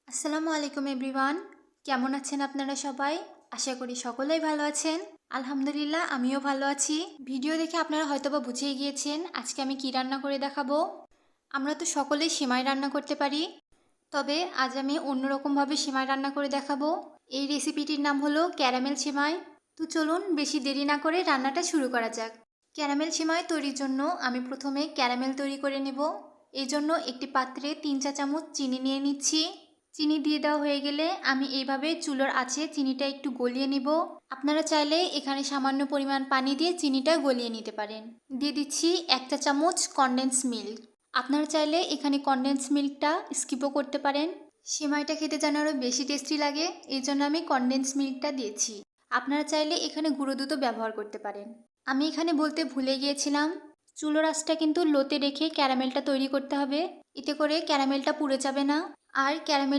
আসসালামু আলাইকুম এভরিওয়ান। কেমন আছেন আপনারা সবাই? আশা করি সকলেই ভালো আছেন। আলহামদুলিল্লাহ আমিও ভালো আছি। ভিডিও দেখে আপনারা হয়তোবা বুঝেই গিয়েছেন আজকে আমি কি রান্না করে দেখাবো। আমরা তো সকলেই সেমাই রান্না করতে পারি, তবে আজ আমি অন্যরকমভাবে সেমাই রান্না করে দেখাবো। এই রেসিপিটির নাম হলো ক্যারামেল সেমাই। তো চলুন বেশি দেরি না করে রান্নাটা শুরু করা যাক। ক্যারামেল সেমাই তৈরির জন্য আমি প্রথমে ক্যারামেল তৈরি করে নেব। এই জন্য একটি পাত্রে 3 চা চামচ চিনি নিয়ে নিচ্ছি। চিনি দিয়ে দেওয়া হয়ে গেলে আমি এইভাবে চুলোর আঁচে চিনিটা একটু গলিয়ে নিব। আপনারা চাইলে এখানে সামান্য পরিমাণ পানি দিয়ে চিনিটা গলিয়ে নিতে পারেন। দিয়ে দিচ্ছি 1 চা চামচ কনডেন্স মিল্ক। আপনারা চাইলে এখানে কনডেন্স মিল্কটা স্কিপও করতে পারেন। সেমাইটা খেতে যেন আরও বেশি টেস্টি লাগে, এই জন্য আমি কনডেন্স মিল্কটা দিয়েছি। আপনারা চাইলে এখানে গুঁড়ো দুধও ব্যবহার করতে পারেন। আমি এখানে বলতে ভুলে গিয়েছিলাম, চুলোর আঁচটা কিন্তু লোতে রেখে ক্যারামেলটা তৈরি করতে হবে। এতে করে ক্যারামেলটা পুড়ে যাবে না। আর ক্যারামেল